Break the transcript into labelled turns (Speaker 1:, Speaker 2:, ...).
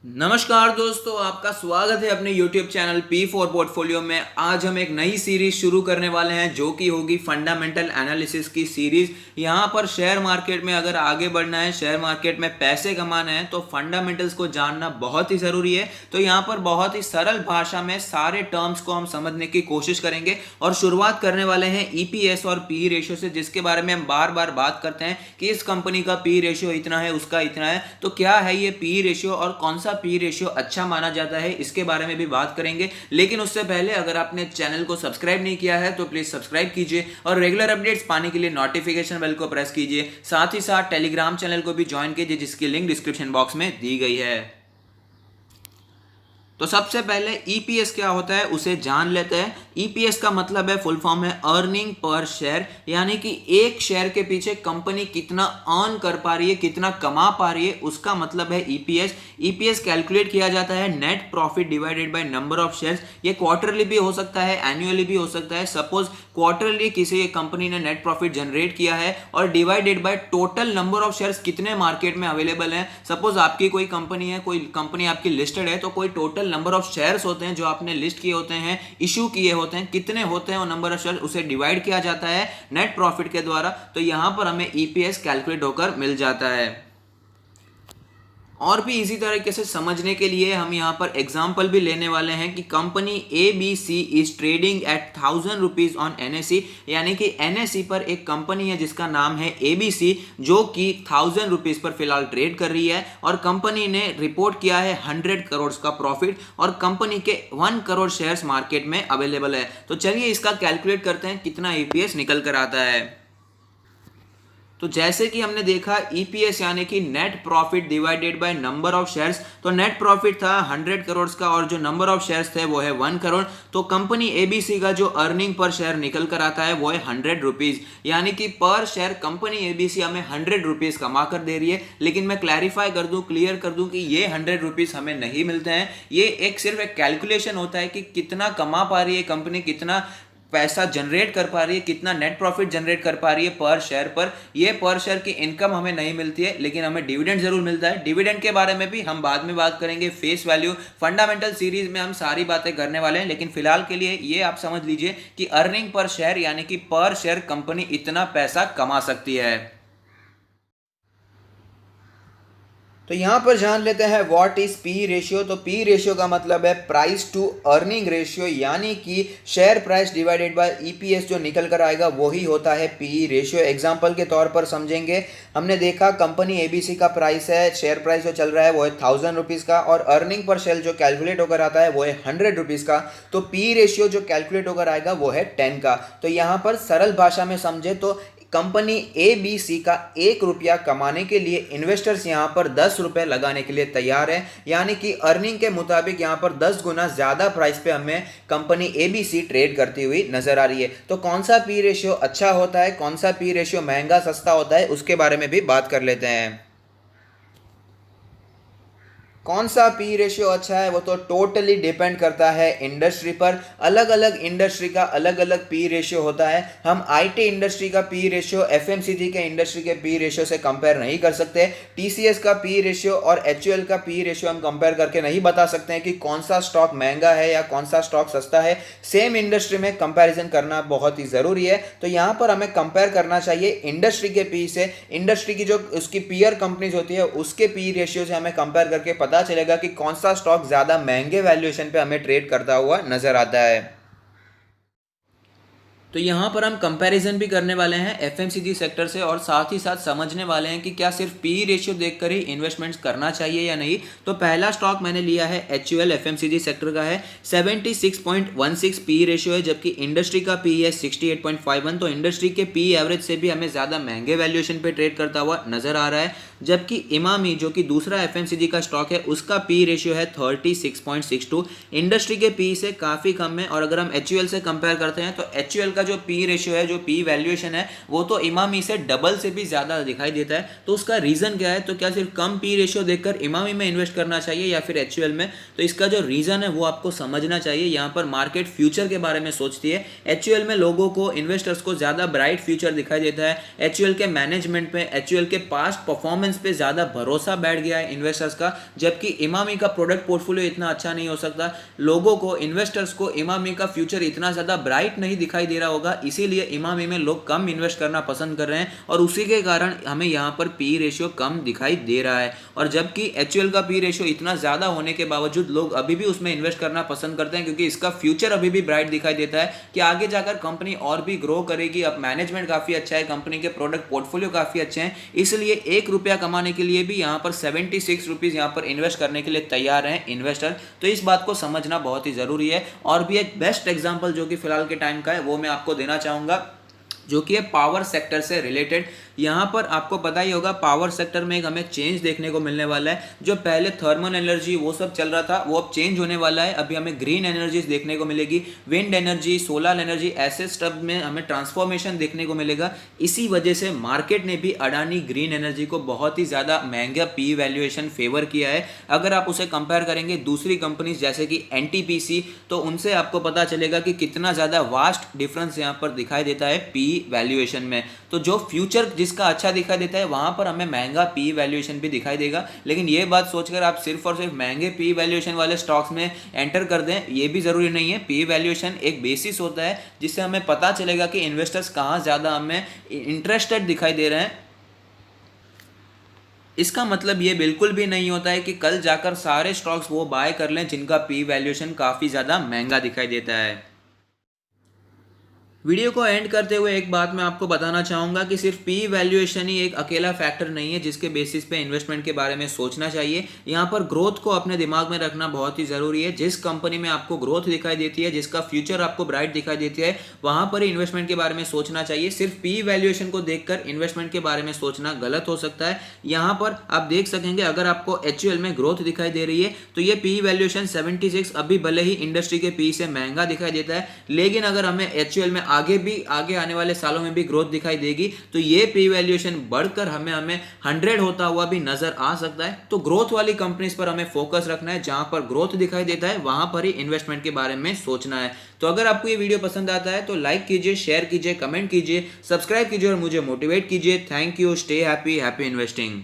Speaker 1: नमस्कार दोस्तों, आपका स्वागत है अपने YouTube चैनल P4 पोर्टफोलियो में। आज हम एक नई सीरीज शुरू करने वाले हैं जो कि होगी फंडामेंटल एनालिसिस की सीरीज। यहाँ पर शेयर मार्केट में अगर आगे बढ़ना है, शेयर मार्केट में पैसे कमाना है तो फंडामेंटल्स को जानना बहुत ही ज़रूरी है। तो यहाँ पर बहुत ही सरल भाषा में सारे टर्म्स को हम समझने की कोशिश करेंगे और शुरुआत करने वाले हैं EPS और PE रेशियो से, जिसके बारे में हम बार बार बात करते हैं कि इस कंपनी का PE रेशियो इतना है, उसका इतना है। तो क्या है ये PE रेशियो और कौन सा पी रेशियो अच्छा माना जाता है, इसके बारे में भी बात करेंगे। लेकिन उससे पहले अगर आपने चैनल को सब्सक्राइब नहीं किया है तो प्लीज सब्सक्राइब कीजिए और रेगुलर अपडेट्स पाने के लिए नोटिफिकेशन बेल को प्रेस कीजिए। साथ ही साथ टेलीग्राम चैनल को भी ज्वाइन कीजिए, जिसकी लिंक डिस्क्रिप्शन बॉक्स में दी गई है। तो सबसे पहले EPS क्या होता है उसे जान लेते हैं। EPS का मतलब है, फुल फॉर्म है अर्निंग पर शेयर, यानी कि एक शेयर के पीछे कंपनी कितना अर्न कर पा रही है, कितना कमा पा रही है, उसका मतलब है EPS। EPS कैलकुलेट किया जाता है net profit divided by number of shares. ये क्वार्टरली भी हो सकता है, एनुअली भी हो सकता है। सपोज क्वार्टरली किसी कंपनी ने नेट प्रॉफिट जनरेट किया है और divided by total number of shares कितने मार्केट में अवेलेबल हैं। सपोज आपकी कोई कंपनी है, कोई कंपनी आपकी लिस्टेड है, तो कोई टोटल नंबर ऑफ शेयर्स होते हैं जो आपने लिस्ट किए होते हैं, इशू किए होते हैं, कितने होते हैं वो नंबर ऑफ शेयर्स, उसे डिवाइड किया जाता है नेट प्रॉफिट के द्वारा। तो यहां पर हमें EPS कैलकुलेट होकर मिल जाता है। और भी इसी तरीके से समझने के लिए हम यहाँ पर एग्जाम्पल भी लेने वाले हैं कि company ABC is trading at 1000 rupees on NSE, यानी कि NSE पर एक कंपनी है जिसका नाम है ABC, जो कि 1000 रुपीज पर फिलहाल ट्रेड कर रही है और कंपनी ने रिपोर्ट किया है 100 करोड़ का प्रॉफिट और कंपनी के 1 करोड़ शेयर्स मार्केट में अवेलेबल है। तो चलिए इसका कैलकुलेट करते हैं कितना EPS निकल कर आता है। तो जैसे कि हमने देखा EPS यानी कि net profit divided by number of shares. तो नेट प्रॉफिट था 100 करोड़ का और जो नंबर ऑफ शेयर्स थे वो है 1 करोड़। तो कंपनी ABC का जो अर्निंग पर शेयर निकल कर आता है वो है 100 रुपीज, यानी कि पर शेयर कंपनी ABC हमें 100 रुपीज कमा कर दे रही है। लेकिन मैं क्लैरिफाई कर दूं, क्लियर कर दूं कि ये 100 रुपीज हमें नहीं मिलते हैं। ये एक सिर्फ एक कैलकुलेशन होता है कि कितना कमा पा रही है कंपनी, कितना पैसा जनरेट कर पा रही है, कितना नेट प्रॉफिट जनरेट कर पा रही है पर शेयर पर। ये पर शेयर की इनकम हमें नहीं मिलती है, लेकिन हमें डिविडेंड जरूर मिलता है। डिविडेंड के बारे में भी हम बाद में बात करेंगे। फेस वैल्यू फंडामेंटल सीरीज में हम सारी बातें करने वाले हैं, लेकिन फिलहाल के लिए ये आप समझ लीजिए कि अर्निंग पर शेयर यानी कि पर शेयर कंपनी इतना पैसा कमा सकती है। तो यहां पर जान लेते हैं व्हाट इज पी रेशियो। तो पी रेशियो का मतलब है प्राइस टू अर्निंग रेशियो, यानी कि share price divided by EPS जो निकल कर आएगा वही होता है पी रेशियो। एग्जांपल के तौर पर समझेंगे, हमने देखा कंपनी ABC का प्राइस है, शेयर प्राइस जो चल रहा है वो है 1000 रुपीज का और अर्निंग पर शेयर जो कैलकुलेट होकर आता है वो है 100 रुपीज का। तो पी रेशियो जो कैलकुलेट होकर आएगा वो है 10 का। तो यहाँ पर सरल भाषा में समझे तो कंपनी ABC का 1 रुपया कमाने के लिए इन्वेस्टर्स यहाँ पर 10 रुपए लगाने के लिए तैयार है, यानी कि अर्निंग के मुताबिक यहाँ पर 10 गुना ज्यादा प्राइस पे हमें कंपनी ABC ट्रेड करती हुई नजर आ रही है। तो कौन सा पी रेशियो अच्छा होता है, कौन सा पी रेशियो महंगा सस्ता होता है, उसके बारे में भी बात कर लेते हैं। कौन सा पी रेशियो अच्छा है वो तो टोटली डिपेंड करता है इंडस्ट्री पर। अलग अलग इंडस्ट्री का अलग अलग पी रेशियो होता है। हम IT इंडस्ट्री का पी रेशियो FMCG के इंडस्ट्री के पी रेशियो से कंपेयर नहीं कर सकते। TCS का पी रेशियो और HUL का पी रेशियो हम कंपेयर करके नहीं बता सकते हैं कि कौन सा स्टॉक महंगा है या कौन सा स्टॉक सस्ता है। सेम इंडस्ट्री में कंपेरिजन करना बहुत ही जरूरी है। तो यहाँ पर हमें कंपेयर करना चाहिए इंडस्ट्री के पी से। इंडस्ट्री की जो उसकी पीयर कंपनीज होती है उसके पी रेशियो से हमें कंपेयर करके पता चलेगा कि कौन सा स्टॉक ज्यादा महंगे वैल्यूएशन पे हमें ट्रेड करता हुआ नजर आता है। तो यहाँ पर हम कंपैरिजन भी करने वाले हैं FMCG सेक्टर से और साथ ही साथ समझने वाले हैं कि क्या सिर्फ पी रेशियो देखकर ही इन्वेस्टमेंट्स करना चाहिए या नहीं। तो पहला स्टॉक मैंने लिया है HUL FMCG सेक्टर का है, 76.16 पी रेशियो है, जबकि इंडस्ट्री का पी है 68.51। तो इंडस्ट्री के पी एवरेज से भी हमें ज़्यादा महंगे वैल्यूएशन पे ट्रेड करता हुआ नजर आ रहा है। जबकि इमामी जो कि दूसरा FMCG का स्टॉक है उसका पी रेशियो है 36.62, इंडस्ट्री के पी से काफ़ी कम है। और अगर हम HUL से कंपेयर करते हैं तो HUL का जो पी रेशियो है, जो पी वैल्यूएशन है, वो तो इमामी से डबल से भी ज़्यादा दिखाई देता है। तो उसका रीज़न क्या है? तो क्या सिर्फ कम पी रेशियो देखकर इमामी में इन्वेस्ट करना चाहिए या फिर एचयूएल में? तो इसका जो रीज़न है वो आपको समझना चाहिए। यहाँ पर मार्केट फ्यूचर के बारे में सोचती है। एचयूएल में लोगों को, इन्वेस्टर्स को ज़्यादा ब्राइट फ्यूचर दिखाई देता है। एचयूएल के मैनेजमेंट पे, एचयूएल के पास्ट परफॉर्मेंस पे ज़्यादा भरोसा बैठ गया है इन्वेस्टर्स का, जबकि इमामी का प्रोडक्ट पोर्टफोलियो इतना अच्छा नहीं हो सकता। लोगों को, इन्वेस्टर्स को इमामी का फ्यूचर इतना ज़्यादा ब्राइट नहीं दिखाई दे रहा होगा, इसीलिए इमामी में लोग कम इन्वेस्ट करना पसंद कर रहे हैं और उसी के कारण हमें यहाँ पर पी रेशियो कम दिखाई दे रहा है। और जबकि एचयूएल का पी रेशियो इतना ज़्यादा होने के बावजूद लोग अभी भी उसमें इन्वेस्ट करना पसंद करते हैं, क्योंकि इसका फ्यूचर अभी भी ब्राइट दिखाई देता है कि आगे जाकर कंपनी और भी ग्रो करेगी। अब मैनेजमेंट काफ़ी अच्छा है, कंपनी के प्रोडक्ट पोर्टफोलियो काफ़ी अच्छे हैं, इसलिए 1 रुपया कमाने के लिए भी यहाँ पर 76 रुपीज़ यहाँ पर इन्वेस्ट करने के लिए तैयार हैं इन्वेस्टर। तो इस बात को समझना बहुत ही ज़रूरी है। और भी एक बेस्ट एग्जाम्पल जो कि फिलहाल के टाइम का है वो मैं आपको देना चाहूँगा, जो कि है पावर सेक्टर से रिलेटेड। यहाँ पर आपको पता ही होगा पावर सेक्टर में एक हमें चेंज देखने को मिलने वाला है। जो पहले थर्मल एनर्जी वो सब चल रहा था, वो अब चेंज होने वाला है। अभी हमें ग्रीन एनर्जीज देखने को मिलेगी, विंड एनर्जी, सोलर एनर्जी, ऐसे स्टफ में हमें ट्रांसफॉर्मेशन देखने को मिलेगा। इसी वजह से मार्केट ने भी अडानी ग्रीन एनर्जी को बहुत ही ज़्यादा महंगा पी वैल्यूएशन फेवर किया है। अगर आप उसे कंपेयर करेंगे दूसरी कंपनीज जैसे कि एनटीपीसी, तो उनसे आपको पता चलेगा कि कितना ज़्यादा वास्ट डिफरेंस यहाँ पर दिखाई देता है पी वैल्यूएशन में। तो जो फ्यूचर जिसका अच्छा दिखाई देता है वहां पर हमें महंगा पी वैल्यूएशन भी दिखाई देगा। लेकिन ये बात सोचकर आप सिर्फ और सिर्फ महंगे पी वैल्यूएशन वाले स्टॉक्स में एंटर कर दें, ये भी जरूरी नहीं है। पी वैल्यूएशन एक बेसिस होता है जिससे हमें पता चलेगा कि इन्वेस्टर्स कहाँ ज्यादा हमें इंटरेस्टेड दिखाई दे रहे हैं। इसका मतलब ये बिल्कुल भी नहीं होता है कि कल जाकर सारे स्टॉक्स वो बाय कर लें जिनका पी वैल्यूएशन काफी ज्यादा महंगा दिखाई देता है। वीडियो को एंड करते हुए एक बात मैं आपको बताना चाहूँगा कि सिर्फ पी वैल्यूएशन ही एक अकेला फैक्टर नहीं है जिसके बेसिस पे इन्वेस्टमेंट के बारे में सोचना चाहिए। यहाँ पर ग्रोथ को अपने दिमाग में रखना बहुत ही ज़रूरी है। जिस कंपनी में आपको ग्रोथ दिखाई देती है, जिसका फ्यूचर आपको ब्राइट दिखाई देती है, वहाँ पर ही इन्वेस्टमेंट के बारे में सोचना चाहिए। सिर्फ पी वैल्यूएशन को देखकर इन्वेस्टमेंट के बारे में सोचना गलत हो सकता है। यहाँ पर आप देख सकेंगे अगर आपको एचयूएल में ग्रोथ दिखाई दे रही है तो ये पी वैल्यूएशन 76 अभी भले ही इंडस्ट्री के पी से महंगा दिखाई देता है, लेकिन अगर हमें एचयूएल में आगे आने वाले सालों में भी ग्रोथ दिखाई देगी तो ये पी वैल्यूएशन बढ़कर हमें 100 होता हुआ भी नजर आ सकता है। तो ग्रोथ वाली कंपनीज पर हमें फोकस रखना है, जहां पर ग्रोथ दिखाई देता है वहां पर ही इन्वेस्टमेंट के बारे में सोचना है। तो अगर आपको ये वीडियो पसंद आता है तो लाइक कीजिए, शेयर कीजिए, कमेंट कीजिए, सब्सक्राइब कीजिए और मुझे मोटिवेट कीजिए। Thank you. Stay happy, happy investing.